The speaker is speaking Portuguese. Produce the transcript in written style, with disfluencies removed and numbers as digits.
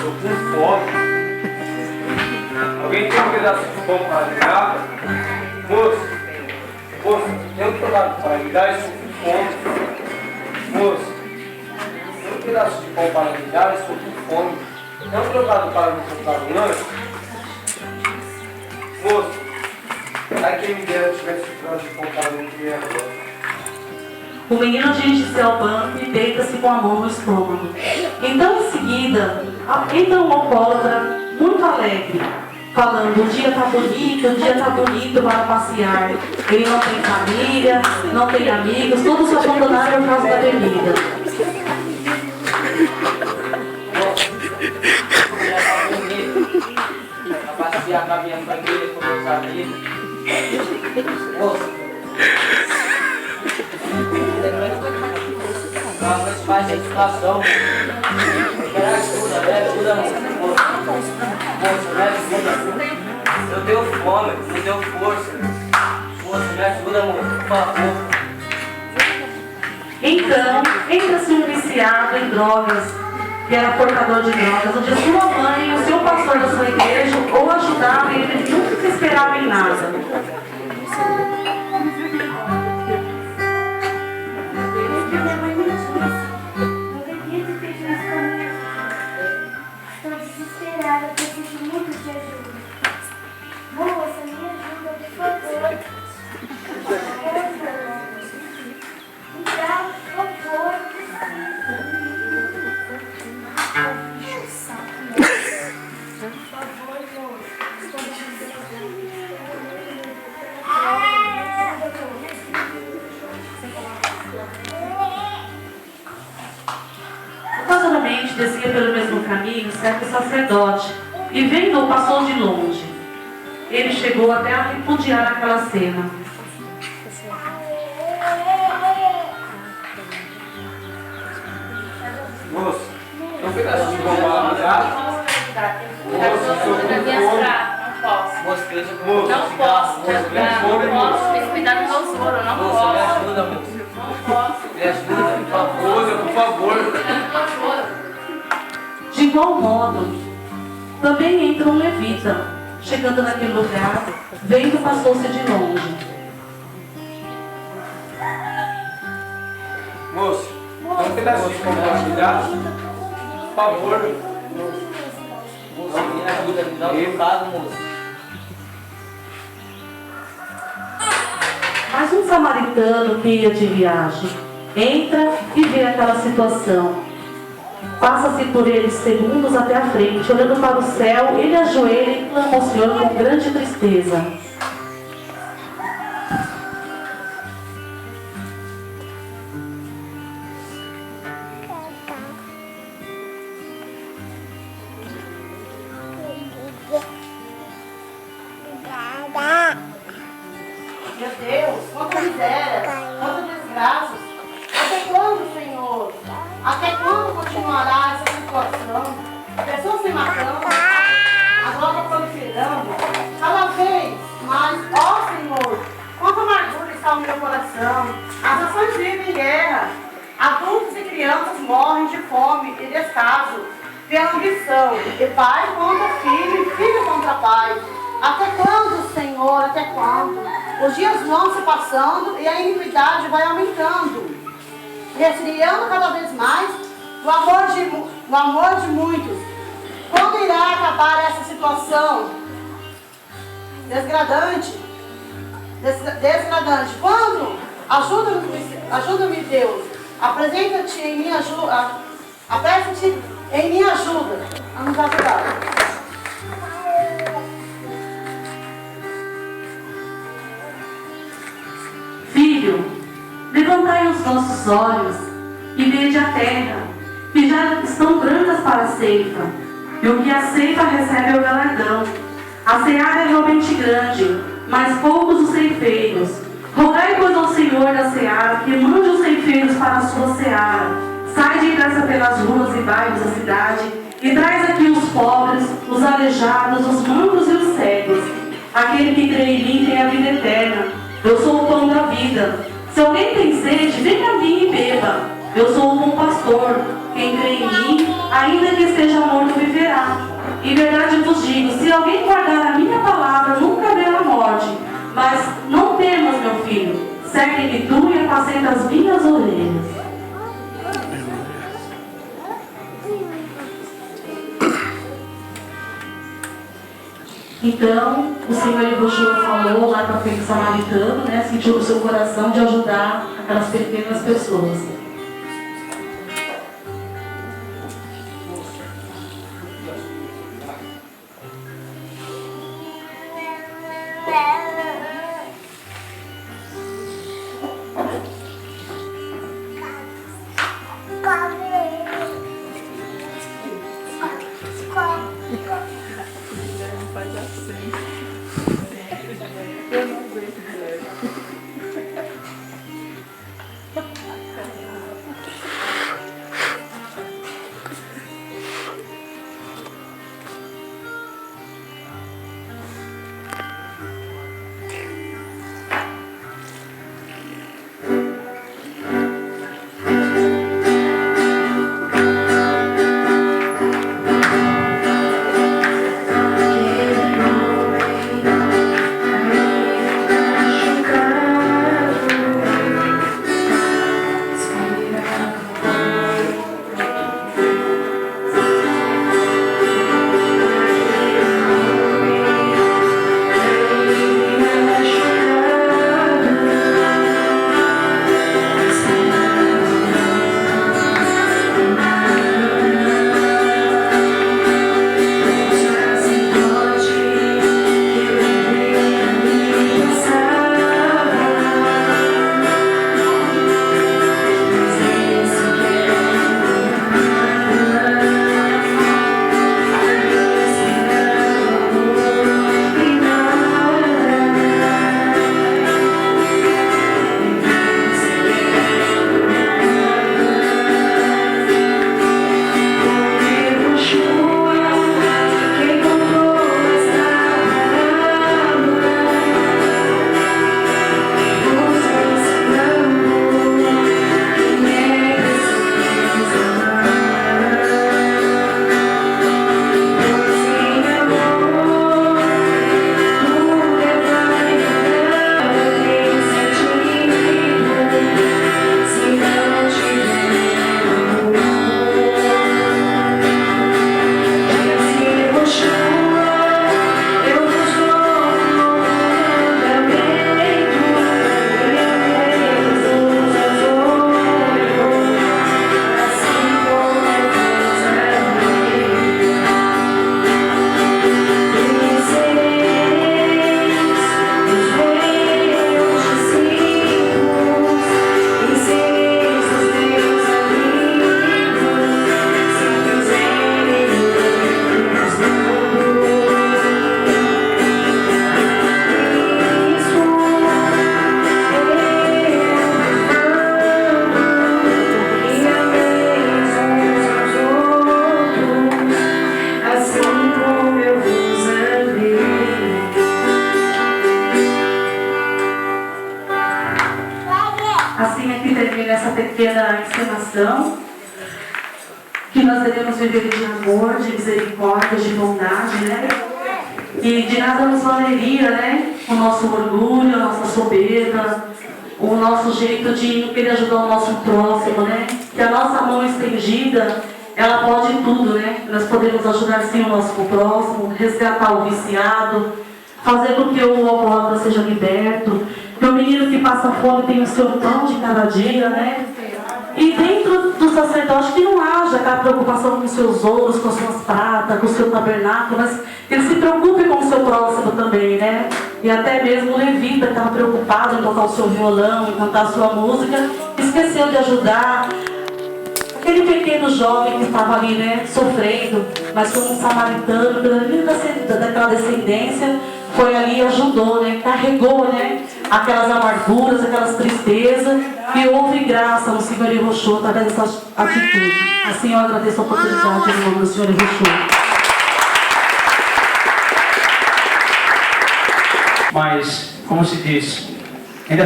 estou com fome. Alguém tem um pedaço de pão para me dar? Moço, tem um pedaço para me dar? Estou com fome. Moço, tem um pedaço de pão para me dar? Estou com fome. Tem um trocado para me comprar um lanche? Moço, ai quem me dera tivesse um pedaço de pão para me comer agora. O menino dirige-se ao banco e deita-se com a mão no estômago. Então, em seguida, entra um alcoólatra muito alegre, falando: o dia está bonito para passear. Ele não tem família, não tem amigos, todos se abandonaram por causa da bebida. Para passear com a minha família, com meus amigos. Vamos fazer a situação. Eu quero ajuda, me ajuda, moço, me ajuda. Eu tenho fome, eu tenho força. Moço, me ajuda, moço, por favor. Então, entra-se um viciado em drogas, que era portador de drogas, onde a sua mãe e o seu pastor da sua igreja o ajudavam e ele nunca se esperava em nada. Estou desesperada, preciso muito de ajuda. Moça, me ajuda, por favor. Me dá, por favor, por favor, Ocasionalmente descia pelo mesmo caminho certo sacerdote e vendo-o passou de longe. Ele chegou até a repudiar aquela cena. Moço, tem um pedaço de pão para me dar? Moço, veja Moço, como Não posso, moço. tem que cuidar do meu soro, não Moço, me posso. ajuda, moço. Não posso. Me ajuda, por favor. Moça, por favor. Cuidar do meu soro. De igual modo, também entra um levita. Chegando naquele lugar, vendo, passou-se de longe. Moço, tem um pedaço de pão para me dar? Por favor. Moço, me ajuda, me dá um bocado, moço. Mas um samaritano que ia de viagem entra e vê aquela situação. Passa-se por eles segundos até a frente, olhando para o céu, ele ajoelha e clama ao Senhor com grande tristeza. Meu Deus, quanta miséria, quantas desgraças. Até quando, Senhor? Até quando continuará essa situação? Pessoas se matando, a droga proliferando. Cada vez mais, ó Senhor, quanta amargura está no meu coração. As nações vivem em guerra. Adultos e crianças morrem de fome e descaso pela ambição. E pai contra filho e filho contra pai. Até quando, Senhor? Até quando? Os dias vão se passando e a iniquidade vai aumentando, resfriando cada vez mais o amor de muitos. Quando irá acabar essa situação desgradante? Quando? Ajuda-me, Deus. Apresenta-te em minha ajuda. Apressa-te em minha ajuda. A nos ajudar. Filho, levantai os vossos olhos e vede a terra, que já estão brancas para a ceifa, e o que a ceifa recebe é o galardão. A seara é realmente grande, mas poucos os ceifeiros. Rogai, pois, ao Senhor da seara que mande os ceifeiros para a sua seara. Sai depressa pelas ruas e bairros da cidade e traz aqui os pobres, os aleijados, os mancos e os cegos. Aquele que crê em mim tem a vida eterna. Eu sou o pão da vida. Se alguém tem sede, venha a mim e beba. Eu sou o bom pastor. Quem crê em mim, ainda que esteja morto, viverá. segue-me tu e apacenta as minhas ovelhas. Então, o Senhor Yehoshua falou lá para aquele samaritano, né, sentiu no seu coração de ajudar aquelas pequenas pessoas. Pequena encenação, que nós devemos viver de amor, de misericórdia, de bondade, né? E de nada nos valeria, né? O nosso orgulho, a nossa soberba, o nosso jeito de não querer ajudar o nosso próximo, né? Que a nossa mão estendida, ela pode tudo, né? Nós podemos ajudar sim o nosso próximo, resgatar o viciado, fazer com que o alcoólatra seja liberto, que o menino que passa fome tenha o seu pão de cada dia, né? E dentro do sacerdote que não haja aquela preocupação com os seus ouros, com as suas pratas, com o seu tabernáculo, mas que ele se preocupe com o seu próximo também, né? E até mesmo o levita que estava preocupado em tocar o seu violão, em cantar a sua música, esqueceu de ajudar aquele pequeno jovem que estava ali, né, sofrendo, mas como um samaritano, daquela descendência, foi ali e ajudou, né, carregou, né, aquelas amarguras, aquelas tristezas, e houve graça no Senhor Yehoshua através dessa atitude. Assim eu agradeço a oportunidade em nome do Senhor Yehoshua. Mas, como se diz, ainda